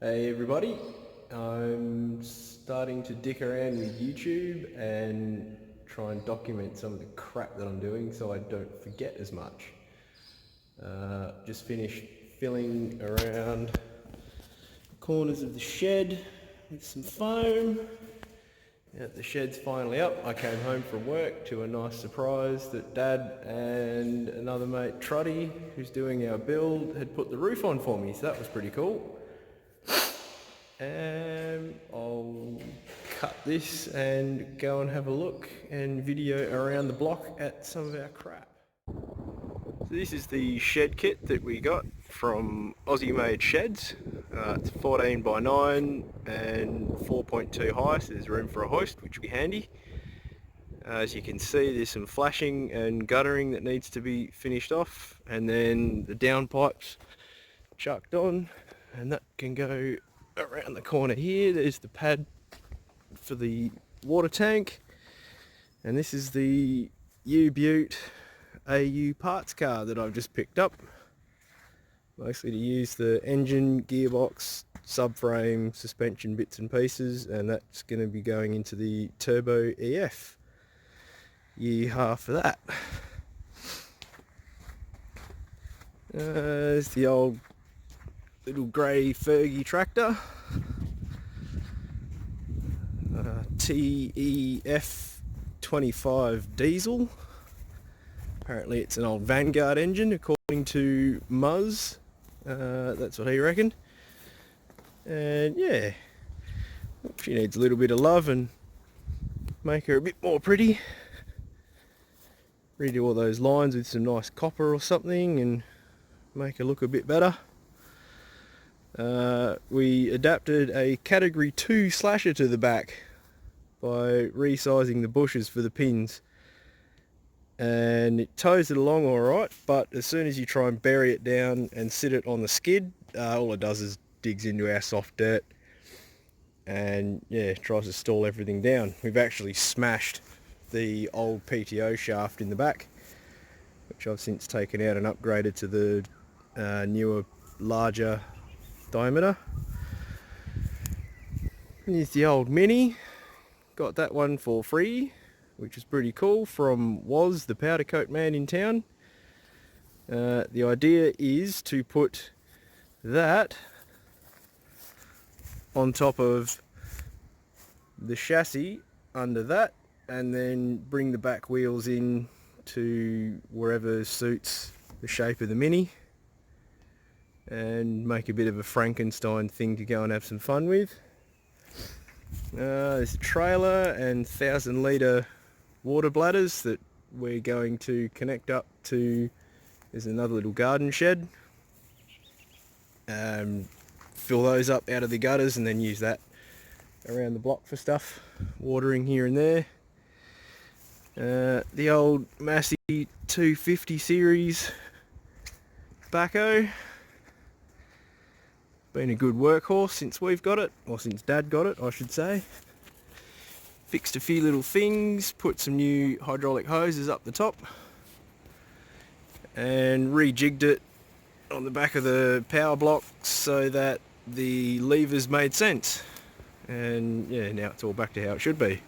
Hey everybody, I'm starting to dick around with YouTube and try and document some of the crap that I'm doing so I don't forget as much. Just finished filling around the corners of the shed with some foam. Now that the shed's finally up, I came home from work to a nice surprise that Dad and another mate, Truddy, who's doing our build, had put the roof on for me, so that was pretty cool. I'll cut this and go and have a look and video around the block at some of our crap. So this is the shed kit that we got from Aussie Made Sheds. It's 14 by 9 and 4.2 high, so there's room for a hoist, which will be handy. As you can see, there's some flashing and guttering that needs to be finished off, and then the downpipes chucked on, and that can go around the corner here. There's the pad for the water tank, and this is the U-Butte AU parts car that I've just picked up, mostly to use the engine, gearbox, subframe, suspension bits and pieces, and that's going to be going into the Turbo EF year half of that. There's the old little grey Fergie tractor, TEF 25 diesel. Apparently it's an old Vanguard engine according to Muzz. That's what he reckoned. And yeah, she needs a little bit of love and make her a bit more pretty. Redo all those lines with some nice copper or something and make her look a bit better. We adapted a category 2 slasher to the back by resizing the bushes for the pins, and it tows it along alright, but as soon as you try and bury it down and sit it on the skid, all it does is digs into our soft dirt and yeah, tries to stall everything down. We've actually smashed the old PTO shaft in the back, which I've since taken out and upgraded to the newer, larger diameter. And here's the old Mini. Got that one for free, which is pretty cool, from Woz, the powder coat man in town. The idea is to put that on top of the chassis under that, and then bring the back wheels in to wherever suits the shape of the Mini, and make a bit of a Frankenstein thing to go and have some fun with. There's a trailer and 1,000 litre water bladders that we're going to connect up to. There's another little garden shed. Fill those up out of the gutters and then use that around the block for stuff, watering here and there. The old Massey 250 series backhoe. Been a good workhorse since we've got it, or since Dad got it, I should say. Fixed a few little things, put some new hydraulic hoses up the top, and rejigged it on the back of the power block so that the levers made sense. And yeah, now it's all back to how it should be.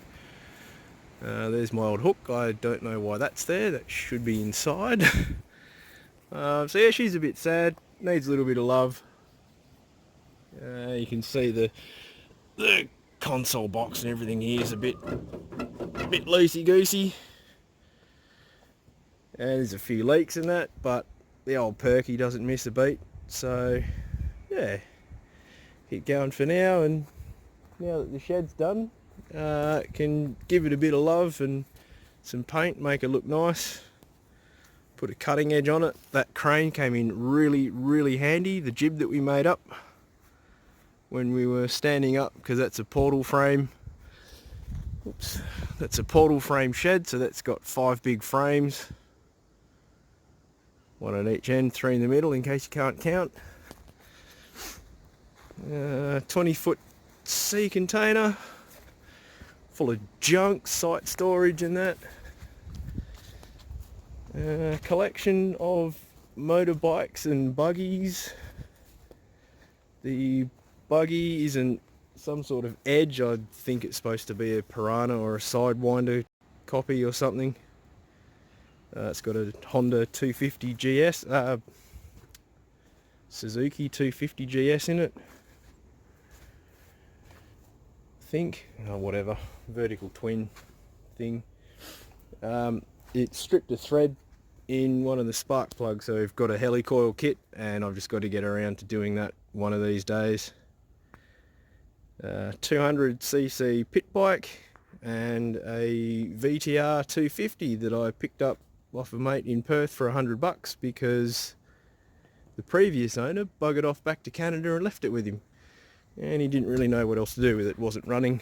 There's my old hook. I don't know why that's there. That should be inside. So yeah, she's a bit sad, needs a little bit of love. You can see the console box and everything here is a bit loosey-goosey. And there's a few leaks in that, but the old Perky doesn't miss a beat. So yeah, keep going for now, and now that the shed's done, can give it a bit of love and some paint, make it look nice. Put a cutting edge on it. That crane came in really handy, the jib that we made up when we were standing up, because that's a portal frame. Oops, that's a portal frame shed, so that's got 5 big frames, 1 on each end, 3 in the middle in case you can't count. 20-foot sea container full of junk, site storage and that. Collection of motorbikes and buggies. The buggy isn't some sort of Edge. I think it's supposed to be a Piranha or a Sidewinder copy or something. It's got a Honda 250 GS, Suzuki 250 GS in it, I think. Oh, whatever, vertical twin thing. It stripped a thread in one of the spark plugs, so I've got a helicoil kit and I've just got to get around to doing that one of these days. 200cc pit bike and a VTR 250 that I picked up off a mate in Perth for $100 because the previous owner buggered off back to Canada and left it with him, and he didn't really know what else to do with it. It wasn't running.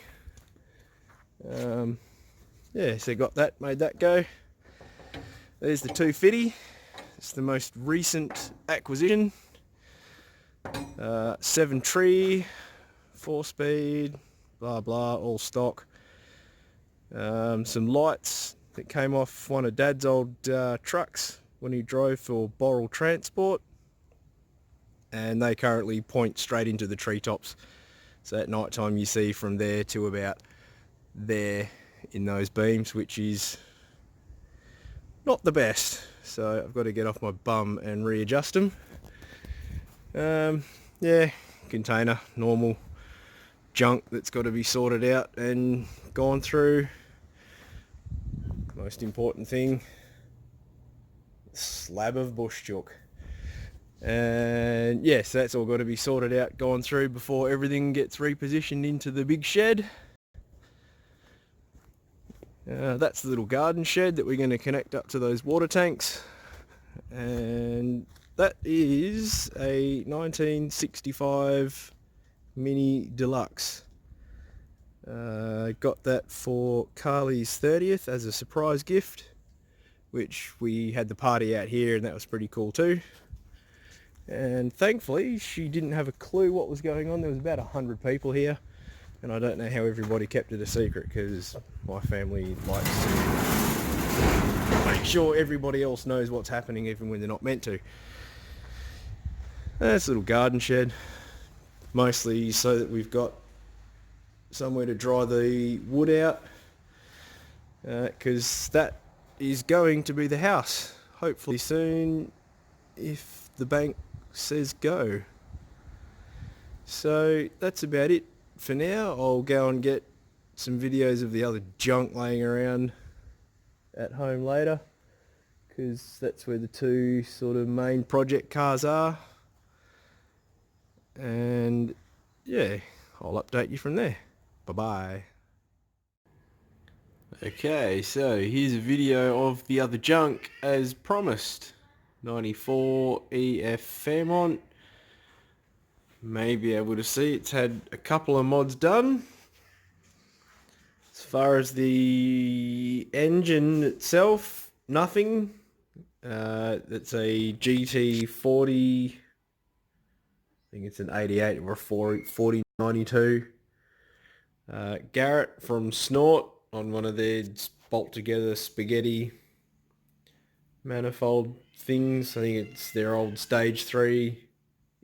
Yeah, so got that, made that go. There's the 250. It's the most recent acquisition. 7 tree, 4-speed, blah blah, all stock. Some lights that came off one of Dad's old trucks when he drove for Boral Transport, and they currently point straight into the treetops. So at night time you see from there to about there in those beams, which is not the best. So I've got to get off my bum and readjust them. Yeah, container, normal junk that's got to be sorted out and gone through. Most important thing, slab of bush chook. And yes, that's all got to be sorted out, gone through before everything gets repositioned into the big shed. That's the little garden shed that we're going to connect up to those water tanks, and that is a 1965 Mini Deluxe. Got that for Carly's 30th as a surprise gift, which we had the party out here and that was pretty cool too. And thankfully she didn't have a clue what was going on. There was about 100 people here, and I don't know how everybody kept it a secret, because my family likes to make sure everybody else knows what's happening even when they're not meant to. That's a little garden shed, mostly so that we've got somewhere to dry the wood out, because that is going to be the house hopefully soon if the bank says go. So that's about it for now. I'll go and get some videos of the other junk laying around at home later, because that's where the two sort of main project cars are, and yeah, I'll update you from there. Bye-bye. Okay, so here's a video of the other junk as promised. 94 EF Fairmont. May be able to see it's had a couple of mods done. As far as the engine itself, nothing. It's a GT40, I think it's an 88 or a 4092. Garrett from Snort on one of their bolt together spaghetti manifold things. I think it's their old stage 3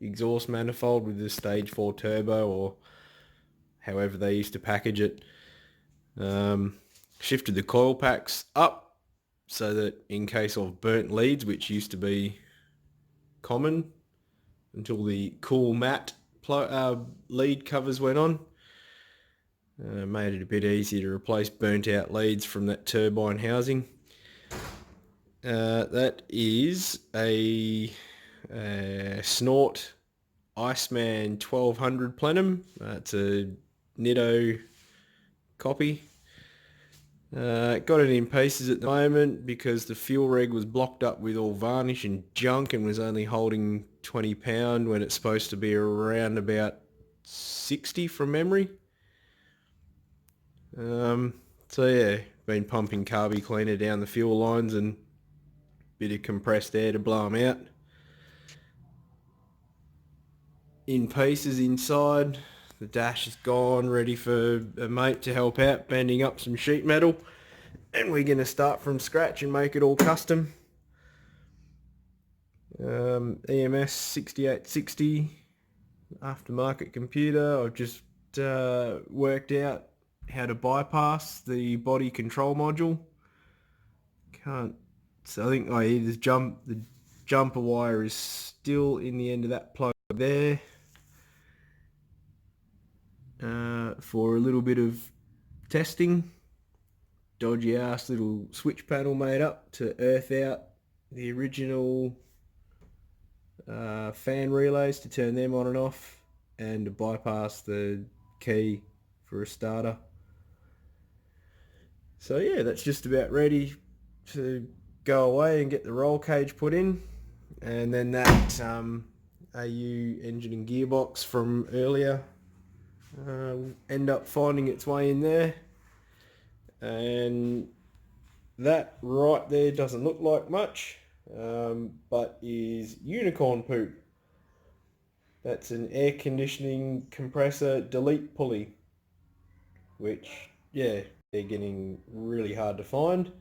exhaust manifold with the stage 4 turbo, or however they used to package it. Shifted the coil packs up so that in case of burnt leads, which used to be common until the cool matte lead covers went on, made it a bit easier to replace burnt out leads from that turbine housing. That is a Snort Iceman 1200 plenum. It's a Nitto copy. Got it in pieces at the moment because the fuel reg was blocked up with all varnish and junk and was only holding 20 pound when it's supposed to be around about 60 from memory. So yeah, been pumping carby cleaner down the fuel lines and a bit of compressed air to blow them out. In pieces inside, the dash is gone, ready for a mate to help out bending up some sheet metal, and we're going to start from scratch and make it all custom. EMS 6860 aftermarket computer. I've just worked out how to bypass the body control module. Can't. So I think the jumper wire is still in the end of that plug there. For a little bit of testing. Dodgy ass little switch panel made up to earth out the original fan relays to turn them on and off, and to bypass the key for a starter. So yeah, that's just about ready to go away and get the roll cage put in, and then that AU engine and gearbox from earlier end up finding its way in there, and that right there doesn't look like much, but is unicorn poop. That's an air conditioning compressor delete pulley, which, yeah, they're getting really hard to find.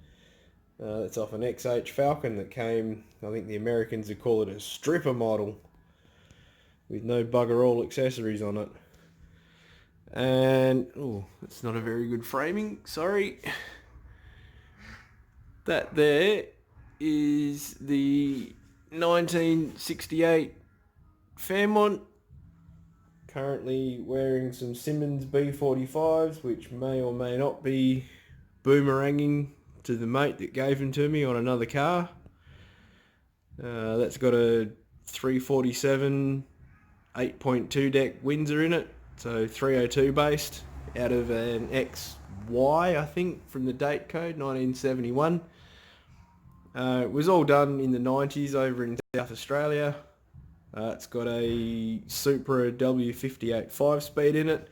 It's off an XH Falcon that came, I think the Americans would call it a stripper model, with no bugger all accessories on it. And, oh, that's not a very good framing, sorry. That there is the 1968 Fairmont, currently wearing some Simmons B45s, which may or may not be boomeranging to the mate that gave them to me on another car. That's got a 347 8.2 deck Windsor in it, so 302 based, out of an XY, I think, from the date code 1971. It was all done in the 90s over in South Australia. It's got a Supra W58 5-speed in it,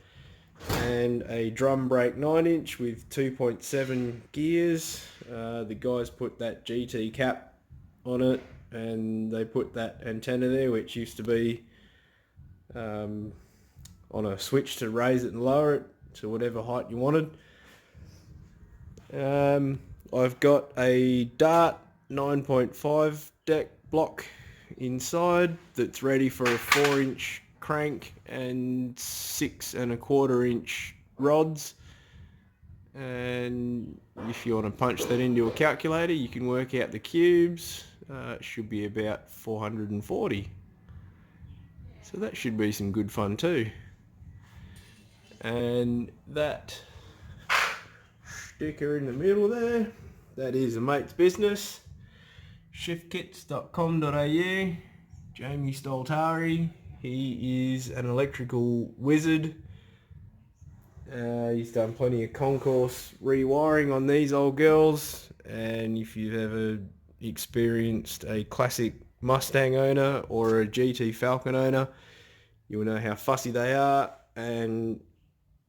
and a drum brake 9-inch with 2.7 gears. The guys put that GT cap on it, and they put that antenna there, which used to be on a switch to raise it and lower it to whatever height you wanted. I've got a Dart 9.5 deck block inside that's ready for a 4-inch crank and 6.25-inch rods, and if you want to punch that into a calculator, you can work out the cubes. It should be about 440, so that should be some good fun too. And that sticker in the middle there, that is a mate's business, shiftkits.com.au. Jamie Stoltari, he is an electrical wizard. He's done plenty of concourse rewiring on these old girls, and if you've ever experienced a classic Mustang owner or a GT Falcon owner, you will know how fussy they are, and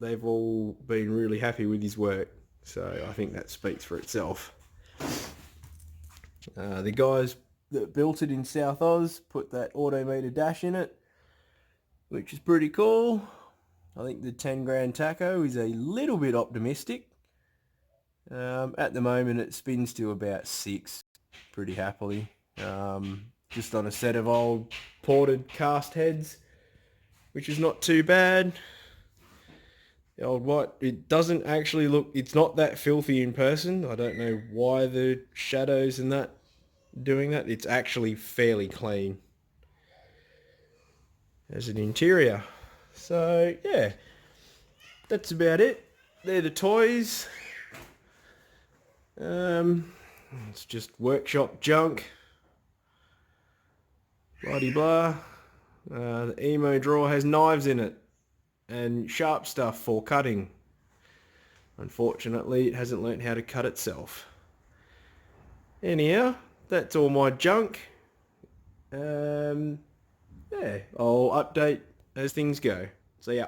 they've all been really happy with his work, so I think that speaks for itself. The guys that built it in South Oz put that autometer dash in it, which is pretty cool. I think the 10 grand taco is a little bit optimistic. At the moment it spins to about 6 pretty happily, just on a set of old ported cast heads, which is not too bad. The old white, it doesn't actually look, it's not that filthy in person. I don't know why the shadows and that doing that. It's actually fairly clean as an interior. So yeah, that's about it. They're the toys. It's just workshop junk. Bloody blah. The emo drawer has knives in it and sharp stuff for cutting. Unfortunately, it hasn't learnt how to cut itself. Anyhow, that's all my junk. Yeah, I'll update as things go. See ya.